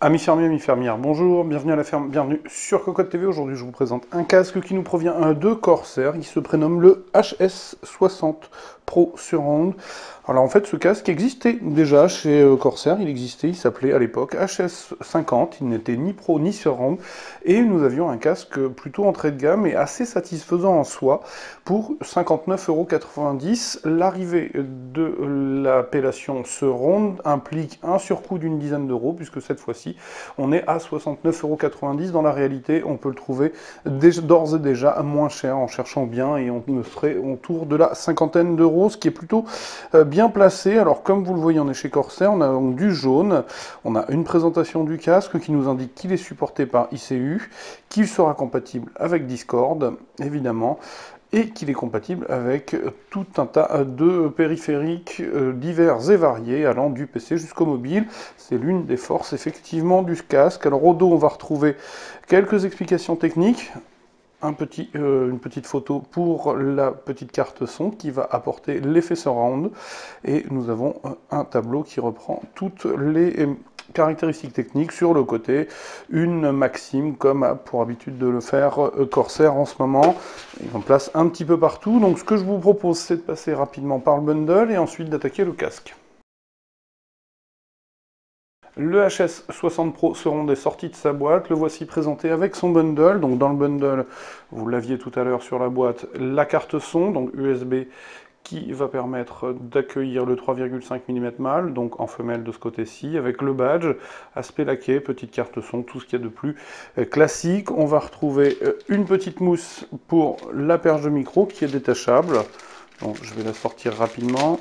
Amis fermiers, amis fermières, bonjour, bienvenue à la ferme, bienvenue sur Cocotte TV. Aujourd'hui, je vous présente un casque qui nous provient de Corsair. Il se prénomme le HS60 Pro Surround. Alors en fait, ce casque existait déjà chez Corsair, il existait, il s'appelait à l'époque HS50, il n'était ni Pro ni Surround, et nous avions un casque plutôt entrée de gamme et assez satisfaisant en soi pour 59,90 €. L'arrivée de l'appellation Surround implique un surcoût d'une dizaine d'euros, puisque cette fois-ci, on est à 69,90 € dans la réalité. On peut le trouver d'ores et déjà moins cher en cherchant bien et on serait autour de la cinquantaine d'euros, ce qui est plutôt bien placé. Alors comme vous le voyez, on est chez Corsair, on a donc du jaune, on a une présentation du casque qui nous indique qu'il est supporté par ICU, qu'il sera compatible avec Discord, évidemment, et qu'il est compatible avec tout un tas de périphériques divers et variés, allant du PC jusqu'au mobile. C'est l'une des forces effectivement du casque. Alors au dos, on va retrouver quelques explications techniques, une petite photo pour la petite carte son qui va apporter l'effet surround, et nous avons un tableau qui reprend toutes les caractéristiques techniques sur le côté, une maxime comme a pour habitude de le faire Corsair en ce moment. Ils en placent un petit peu partout, donc ce que je vous propose, c'est de passer rapidement par le bundle et ensuite d'attaquer le casque. Le HS60 Pro Surround est sorti de sa boîte, le voici présenté avec son bundle. Donc dans le bundle, vous l'aviez tout à l'heure sur la boîte, la carte son, donc USB, qui va permettre d'accueillir le 3,5 mm mâle, donc en femelle de ce côté-ci, avec le badge, aspect laqué, petite carte son, tout ce qu'il y a de plus classique. On va retrouver une petite mousse pour la perche de micro qui est détachable. Donc je vais la sortir rapidement.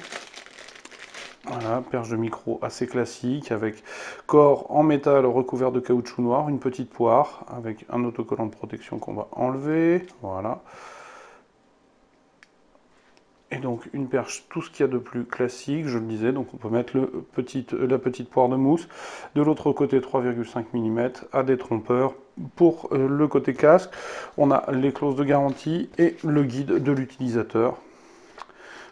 Voilà, perche de micro assez classique, avec corps en métal recouvert de caoutchouc noir, une petite poire, avec un autocollant de protection qu'on va enlever, voilà. Et donc une perche, tout ce qu'il y a de plus classique, je le disais, donc on peut mettre la petite poire de mousse. De l'autre côté, 3,5 mm à des trompeurs. Pour le côté casque, on a les clauses de garantie et le guide de l'utilisateur.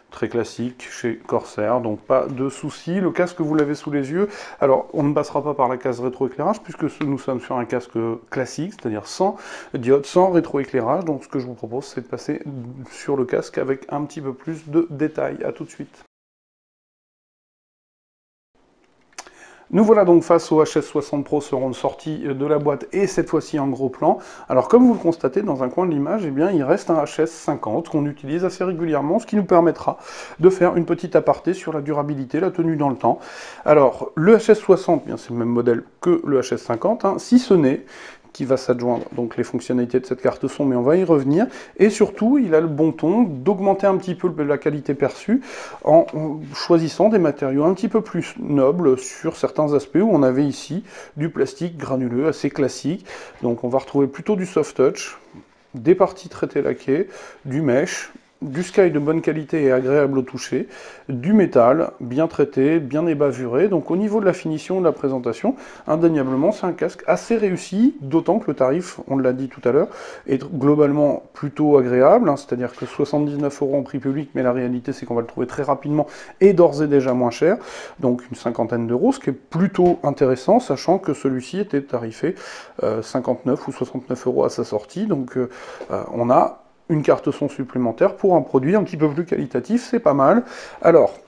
Très classique chez Corsair, donc pas de souci. Le casque, vous l'avez sous les yeux. Alors, on ne passera pas par la case rétroéclairage, puisque nous sommes sur un casque classique, c'est-à-dire sans diode, sans rétroéclairage. Donc, ce que je vous propose, c'est de passer sur le casque avec un petit peu plus de détails. A tout de suite. Nous voilà donc face au HS60 Pro seront sortis de la boîte et cette fois-ci en gros plan. Alors comme vous le constatez dans un coin de l'image, eh bien il reste un HS50 qu'on utilise assez régulièrement, ce qui nous permettra de faire une petite aparté sur la durabilité, la tenue dans le temps. Alors le HS60, bien c'est le même modèle que le HS50, hein, si ce n'est qui va s'adjoindre donc les fonctionnalités de cette carte son, mais on va y revenir. Et surtout, il a le bon ton d'augmenter un petit peu la qualité perçue en choisissant des matériaux un petit peu plus nobles sur certains aspects où on avait ici du plastique granuleux assez classique. Donc on va retrouver plutôt du soft touch, des parties traitées laquées, du mesh, du sky de bonne qualité et agréable au toucher, du métal bien traité, bien ébavuré. Donc au niveau de la finition, de la présentation, indéniablement c'est un casque assez réussi, d'autant que le tarif, on l'a dit tout à l'heure, est globalement plutôt agréable, hein, c'est-à-dire que 79 € en prix public, mais la réalité c'est qu'on va le trouver très rapidement et d'ores et déjà moins cher, donc une cinquantaine d'euros, ce qui est plutôt intéressant, sachant que celui-ci était tarifé 59 ou 69 € à sa sortie, donc on a une carte son supplémentaire pour un produit un petit peu plus qualitatif, c'est pas mal. Alors,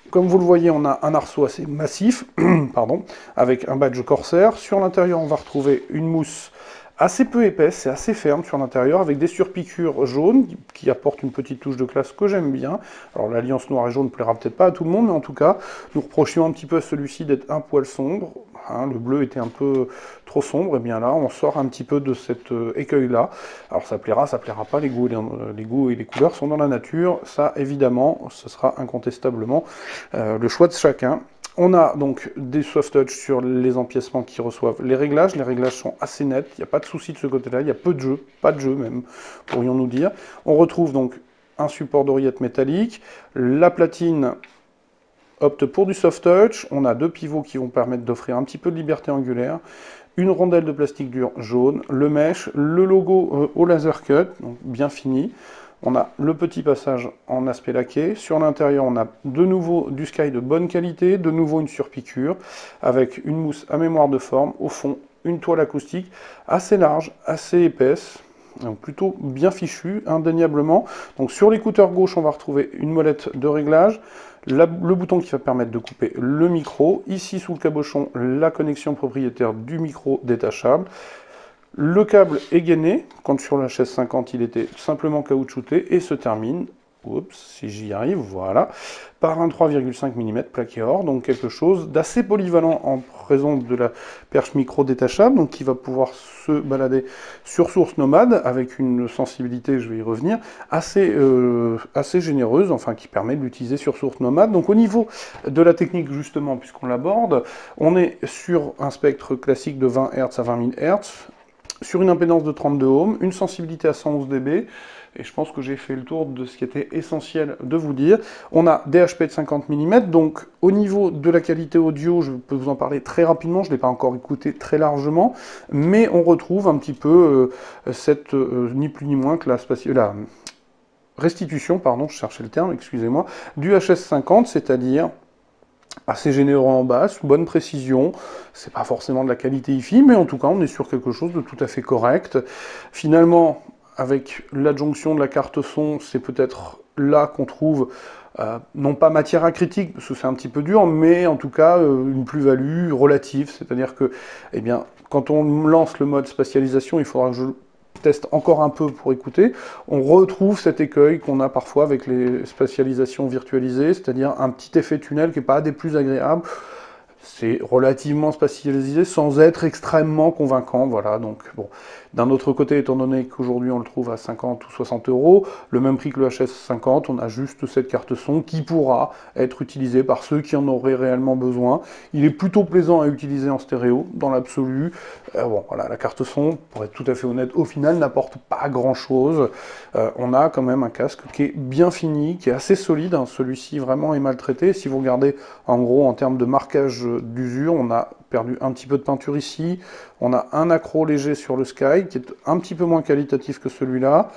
comme vous le voyez, on a un arceau assez massif, pardon, avec un badge Corsair. Sur l'intérieur, on va retrouver une mousse assez peu épaisse et assez ferme sur l'intérieur, avec des surpiqûres jaunes qui apportent une petite touche de classe que j'aime bien. Alors l'alliance noir et jaune ne plaira peut-être pas à tout le monde, mais en tout cas, nous reprochions un petit peu à celui-ci d'être un poil sombre. Hein, le bleu était un peu trop sombre, et bien là, on sort un petit peu de cet écueil-là. Alors ça plaira pas, les goûts et les couleurs sont dans la nature, ça évidemment, ce sera incontestablement le choix de chacun. On a donc des soft touch sur les empiècements qui reçoivent les réglages sont assez nets, il n'y a pas de souci de ce côté-là, il y a peu de jeu, pas de jeu même, pourrions-nous dire. On retrouve donc un support d'oreillette métallique, la platine opte pour du soft touch, on a deux pivots qui vont permettre d'offrir un petit peu de liberté angulaire, une rondelle de plastique dur jaune, le mesh, le logo au laser cut, donc bien fini. On a le petit passage en aspect laqué. Sur l'intérieur, on a de nouveau du Sky de bonne qualité, de nouveau une surpiqûre, avec une mousse à mémoire de forme. Au fond, une toile acoustique assez large, assez épaisse, donc plutôt bien fichue, indéniablement. Donc sur l'écouteur gauche, on va retrouver une molette de réglage, le bouton qui va permettre de couper le micro. Ici, sous le cabochon, la connexion propriétaire du micro détachable. Le câble est gainé, quand sur la chaise 50 il était simplement caoutchouté, et se termine, oups, si j'y arrive, voilà, par un 3,5 mm plaqué or, donc quelque chose d'assez polyvalent en raison de la perche micro détachable, donc qui va pouvoir se balader sur source nomade, avec une sensibilité, je vais y revenir, assez généreuse, enfin qui permet de l'utiliser sur source nomade. Donc au niveau de la technique justement, puisqu'on l'aborde, on est sur un spectre classique de 20 Hz à 20 000 Hz, sur une impédance de 32 ohms, une sensibilité à 111 dB, et je pense que j'ai fait le tour de ce qui était essentiel de vous dire. On a des HP de 50 mm, donc au niveau de la qualité audio, je peux vous en parler très rapidement, je ne l'ai pas encore écouté très largement, mais on retrouve un petit peu cette, ni plus ni moins que la restitution, pardon, je cherchais le terme, excusez-moi, du HS50, c'est-à-dire assez généreux en basse, bonne précision, c'est pas forcément de la qualité hi-fi, mais en tout cas on est sur quelque chose de tout à fait correct. Finalement, avec l'adjonction de la carte son, c'est peut-être là qu'on trouve, non pas matière à critique, parce que c'est un petit peu dur, mais en tout cas une plus-value relative, c'est-à-dire que, eh bien, quand on lance le mode spatialisation, il faudra que je teste encore un peu pour écouter, on retrouve cet écueil qu'on a parfois avec les spatialisations virtualisées, c'est-à-dire un petit effet tunnel qui n'est pas des plus agréables. C'est relativement spatialisé sans être extrêmement convaincant, voilà, donc bon. D'un autre côté, étant donné qu'aujourd'hui on le trouve à 50 ou 60 euros, le même prix que le HS50, on a juste cette carte son qui pourra être utilisée par ceux qui en auraient réellement besoin. Il est plutôt plaisant à utiliser en stéréo, dans l'absolu. Bon, voilà, la carte son, pour être tout à fait honnête, au final n'apporte pas grand-chose. On a quand même un casque qui est bien fini, qui est assez solide, hein. Celui-ci vraiment est maltraité. Si vous regardez en gros en termes de marquage d'usure, on a perdu un petit peu de peinture ici, on a un accroc léger sur le Sky, qui est un petit peu moins qualitatif que celui-là.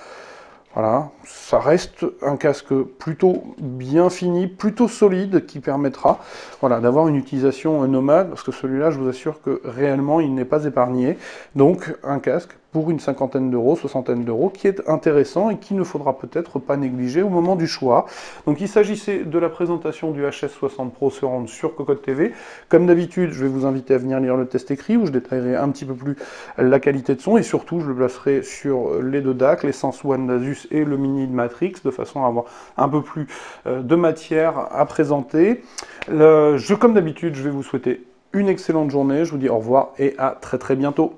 Voilà, ça reste un casque plutôt bien fini, plutôt solide, qui permettra voilà, d'avoir une utilisation nomade, parce que celui-là, je vous assure que réellement, il n'est pas épargné. Donc, un casque pour une cinquantaine d'euros, soixantaine d'euros, qui est intéressant et qu'il ne faudra peut-être pas négliger au moment du choix. Donc, il s'agissait de la présentation du HS60 Pro se rendre sur Cocotte TV. Comme d'habitude, je vais vous inviter à venir lire le test écrit, où je détaillerai un petit peu plus la qualité de son, et surtout, je le placerai sur les deux DAC, les Sense One d'Asus et le Mini de Matrix, de façon à avoir un peu plus de matière à présenter. Comme d'habitude, je vais vous souhaiter une excellente journée, je vous dis au revoir et à très très bientôt.